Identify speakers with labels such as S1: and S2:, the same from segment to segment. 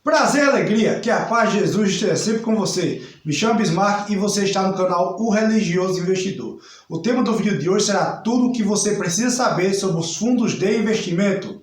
S1: Prazer e alegria, que a paz de Jesus esteja sempre com você. Me chamo Bismarck e você está no canal O Religioso Investidor. O tema do vídeo de hoje será tudo o que você precisa saber sobre os fundos de investimento.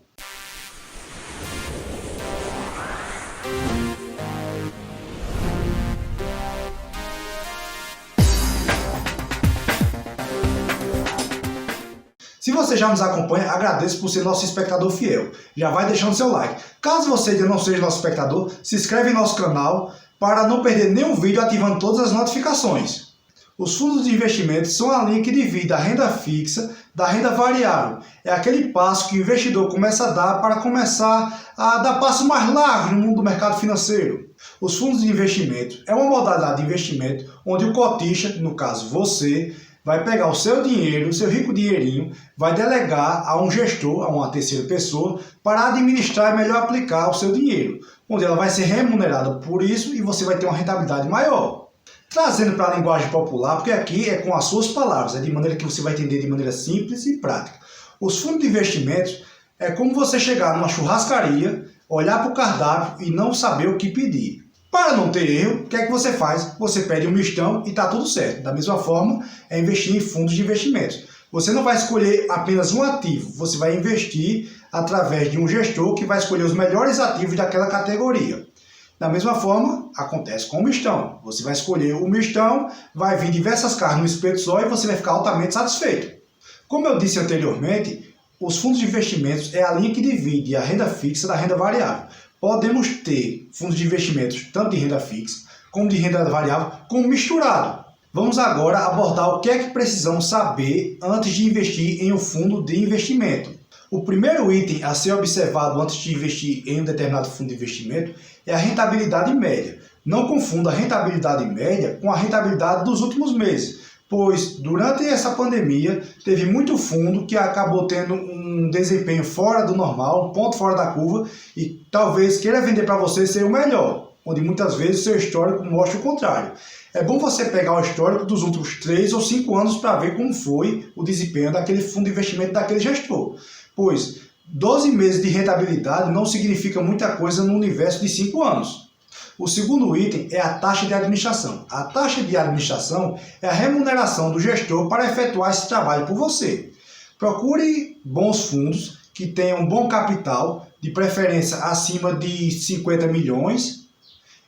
S1: Se você já nos acompanha, agradeço por ser nosso espectador fiel. Já vai deixando seu like. Caso você ainda não seja nosso espectador, se inscreve em nosso canal para não perder nenhum vídeo ativando todas as notificações. Os fundos de investimento são a linha que divide a renda fixa da renda variável. É aquele passo que o investidor começa a dar para começar a dar passos mais largos no mundo do mercado financeiro. Os fundos de investimento é uma modalidade de investimento onde o cotista, no caso você, vai pegar o seu dinheiro, o seu rico dinheirinho, vai delegar a um gestor, a uma terceira pessoa, para administrar e melhor aplicar o seu dinheiro, onde ela vai ser remunerada por isso e você vai ter uma rentabilidade maior. Trazendo para a linguagem popular, porque aqui é com as suas palavras, é de maneira que você vai entender de maneira simples e prática. Os fundos de investimentos é como você chegar numa churrascaria, olhar para o cardápio e não saber o que pedir. Para não ter erro, o que é que você faz? Você pede um mistão e está tudo certo. Da mesma forma, é investir em fundos de investimentos. Você não vai escolher apenas um ativo, você vai investir através de um gestor que vai escolher os melhores ativos daquela categoria. Da mesma forma, acontece com o mistão. Você vai escolher o mistão, vai vir diversas carnes no espeto só e você vai ficar altamente satisfeito. Como eu disse anteriormente, os fundos de investimentos é a linha que divide a renda fixa da renda variável. Podemos ter fundos de investimentos tanto de renda fixa como de renda variável, como misturado. Vamos agora abordar o que é que precisamos saber antes de investir em um fundo de investimento. O primeiro item a ser observado antes de investir em um determinado fundo de investimento é a rentabilidade média. Não confunda a rentabilidade média com a rentabilidade dos últimos meses, pois durante essa pandemia teve muito fundo que acabou tendo um desempenho fora do normal, um ponto fora da curva e talvez queira vender para você ser o melhor, onde muitas vezes o seu histórico mostra o contrário. É bom você pegar o histórico dos últimos 3 ou 5 anos para ver como foi o desempenho daquele fundo de investimento daquele gestor, pois 12 meses de rentabilidade não significa muita coisa no universo de 5 anos. O segundo item é a taxa de administração. A taxa de administração é a remuneração do gestor para efetuar esse trabalho por você. Procure bons fundos que tenham bom capital, de preferência acima de 50 milhões,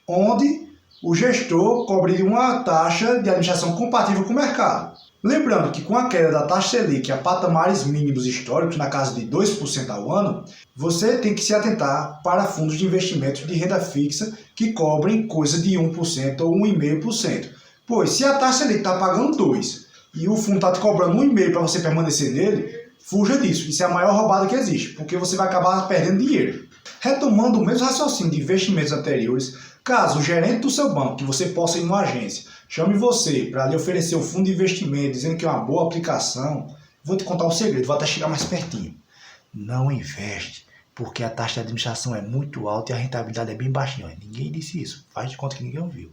S1: onde o gestor cobre uma taxa de administração compatível com o mercado. Lembrando que com a queda da taxa Selic a patamares mínimos históricos, na casa de 2% ao ano, você tem que se atentar para fundos de investimentos de renda fixa que cobrem coisa de 1% ou 1,5%. Pois se a taxa Selic está pagando 2% e o fundo está te cobrando 1,5% para você permanecer nele, fuja disso. Isso é a maior roubada que existe, porque você vai acabar perdendo dinheiro. Retomando o mesmo raciocínio de investimentos anteriores, caso o gerente do seu banco, que você possa ir numa agência, chame você para lhe oferecer um fundo de investimento, dizendo que é uma boa aplicação, vou te contar um segredo, vou até chegar mais pertinho. Não investe, porque a taxa de administração é muito alta e a rentabilidade é bem baixinha. Ninguém disse isso, faz de conta que ninguém ouviu.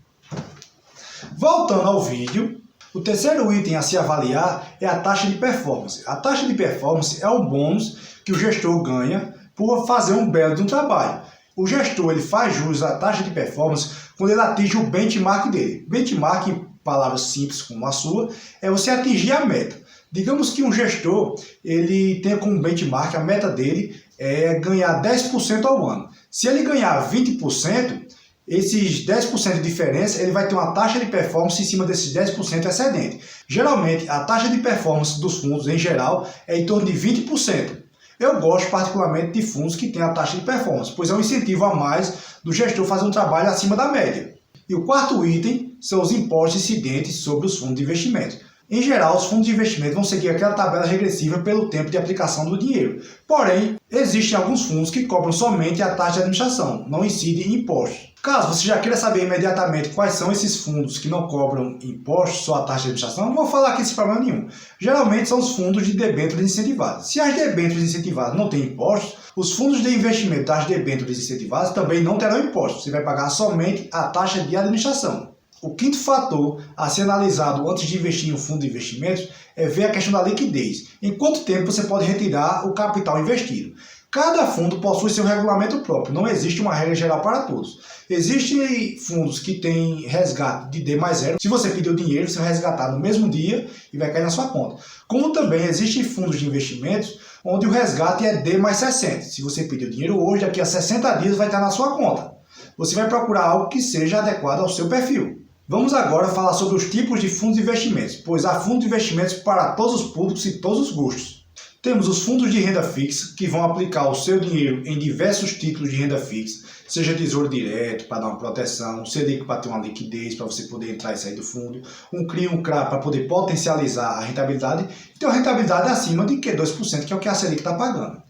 S1: Voltando ao vídeo, o terceiro item a se avaliar é a taxa de performance. A taxa de performance é o bônus que o gestor ganha por fazer um belo de um trabalho. O gestor ele faz jus à taxa de performance quando ele atinge o benchmark dele. Benchmark, em palavras simples como a sua, é você atingir a meta. Digamos que um gestor ele tenha como benchmark, a meta dele é ganhar 10% ao ano. Se ele ganhar 20%, esses 10% de diferença, ele vai ter uma taxa de performance em cima desses 10% excedente. Geralmente, a taxa de performance dos fundos, em geral, é em torno de 20%. Eu gosto particularmente de fundos que têm a taxa de performance, pois é um incentivo a mais do gestor fazer um trabalho acima da média. E o quarto item são os impostos incidentes sobre os fundos de investimento. Em geral, os fundos de investimento vão seguir aquela tabela regressiva pelo tempo de aplicação do dinheiro. Porém, existem alguns fundos que cobram somente a taxa de administração, não incidem em impostos. Caso você já queira saber imediatamente quais são esses fundos que não cobram impostos, só a taxa de administração, não vou falar aqui sem problema nenhum. Geralmente são os fundos de debêntures incentivadas. Se as debêntures incentivadas não têm impostos, os fundos de investimento das debêntures incentivadas também não terão impostos. Você vai pagar somente a taxa de administração. O quinto fator a ser analisado antes de investir em um fundo de investimentos é ver a questão da liquidez. Em quanto tempo você pode retirar o capital investido? Cada fundo possui seu regulamento próprio, não existe uma regra geral para todos. Existem fundos que têm resgate de D mais 0. Se você pedir o dinheiro, você vai resgatar no mesmo dia e vai cair na sua conta. Como também existem fundos de investimentos onde o resgate é D mais 60. Se você pedir o dinheiro hoje, daqui a 60 dias vai estar na sua conta. Você vai procurar algo que seja adequado ao seu perfil. Vamos agora falar sobre os tipos de fundos de investimentos, pois há fundos de investimentos para todos os públicos e todos os gostos. Temos os fundos de renda fixa, que vão aplicar o seu dinheiro em diversos títulos de renda fixa, seja Tesouro Direto, para dar uma proteção, um Selic para ter uma liquidez, para você poder entrar e sair do fundo, um CRI, um CRA para poder potencializar a rentabilidade, e ter uma rentabilidade acima de 2%, que é o que a Selic está pagando.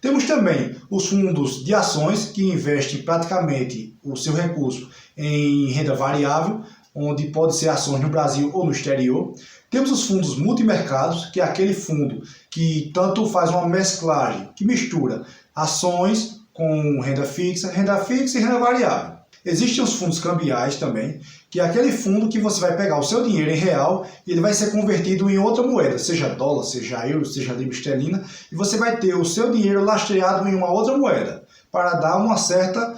S1: Temos também os fundos de ações, que investem praticamente o seu recurso em renda variável, onde pode ser ações no Brasil ou no exterior. Temos os fundos multimercados, que é aquele fundo que tanto faz uma mesclagem, que mistura ações com renda fixa e renda variável. Existem os fundos cambiais também, que é aquele fundo que você vai pegar o seu dinheiro em real e ele vai ser convertido em outra moeda, seja dólar, seja euro, seja libra esterlina, e você vai ter o seu dinheiro lastreado em uma outra moeda, para dar uma certa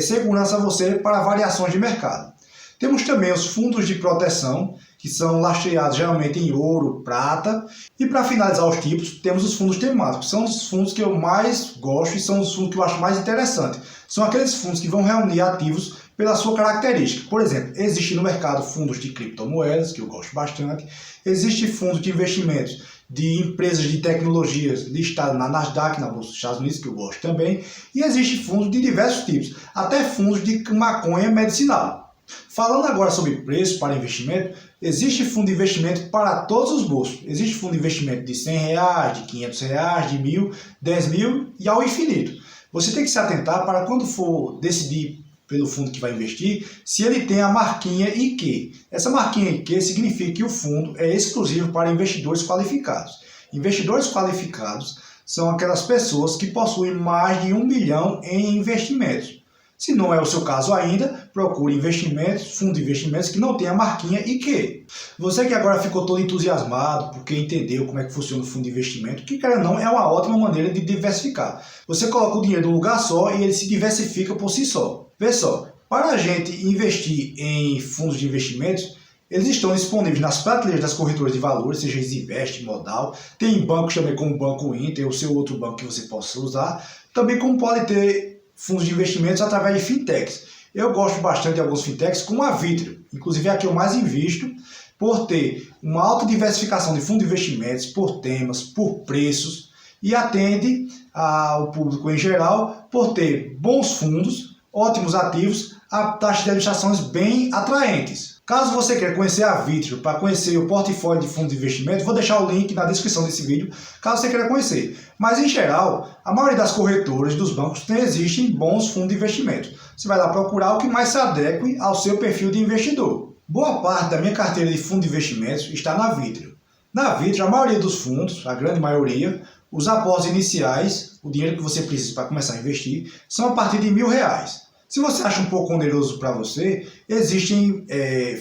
S1: segurança a você para variações de mercado. Temos também os fundos de proteção, que são lastreados geralmente em ouro, prata. E para finalizar os tipos, temos os fundos temáticos. São os fundos que eu mais gosto e são os fundos que eu acho mais interessantes. São aqueles fundos que vão reunir ativos pela sua característica. Por exemplo, existe no mercado fundos de criptomoedas, que eu gosto bastante. Existe fundos de investimentos de empresas de tecnologias listadas na Nasdaq, na Bolsa dos Estados Unidos, que eu gosto também. E existe fundos de diversos tipos, até fundos de maconha medicinal. Falando agora sobre preço para investimento, existe fundo de investimento para todos os bolsos. Existe fundo de investimento de R$100, de R$500, de 1.000, 10.000 e ao infinito. Você tem que se atentar para quando for decidir pelo fundo que vai investir, se ele tem a marquinha IQ. Essa marquinha IQ significa que o fundo é exclusivo para investidores qualificados. Investidores qualificados são aquelas pessoas que possuem mais de 1 milhão em investimentos. Se não é o seu caso ainda, procure investimentos, fundo de investimentos que não tenha a marquinha IQ. Você que agora ficou todo entusiasmado porque entendeu como é que funciona o fundo de investimento, que cara não é uma ótima maneira de diversificar. Você coloca o dinheiro num lugar só e ele se diversifica por si só. Vê só, para a gente investir em fundos de investimentos, eles estão disponíveis nas prateleiras das corretoras de valores, seja Isinvest, Modal, tem bancos também como o Banco Inter, ou seu outro banco que você possa usar, também como pode ter fundos de investimentos através de fintechs. Eu gosto bastante de alguns fintechs, como a Vitrio. Inclusive é a que eu mais invisto, por ter uma alta diversificação de fundos de investimentos, por temas, por preços, e atende ao público em geral por ter bons fundos, ótimos ativos, a taxas de administrações bem atraentes. Caso você queira conhecer a Vitrio, para conhecer o portfólio de fundos de investimento, vou deixar o link na descrição desse vídeo, caso você queira conhecer. Mas, em geral, a maioria das corretoras dos bancos existem bons fundos de investimento. Você vai lá procurar o que mais se adeque ao seu perfil de investidor. Boa parte da minha carteira de fundos de investimentos está na Vitrio. Na Vitrio, a maioria dos fundos, a grande maioria, os aportes iniciais, o dinheiro que você precisa para começar a investir, são a partir de R$1.000. Se você acha um pouco oneroso para você, existem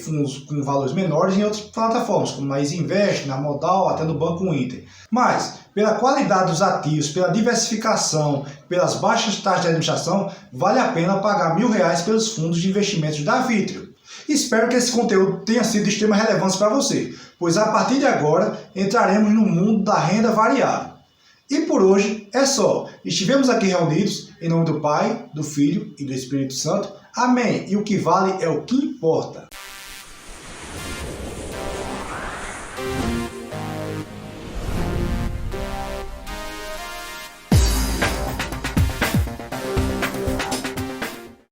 S1: fundos com valores menores em outras plataformas, como na Isinvest, na Modal, até no Banco Inter. Mas, pela qualidade dos ativos, pela diversificação, pelas baixas taxas de administração, vale a pena pagar R$1.000 pelos fundos de investimentos da Vitrio. Espero que esse conteúdo tenha sido de extrema relevância para você, pois a partir de agora entraremos no mundo da renda variável. E por hoje é só. Estivemos aqui reunidos em nome do Pai, do Filho e do Espírito Santo. Amém. E o que vale é o que importa.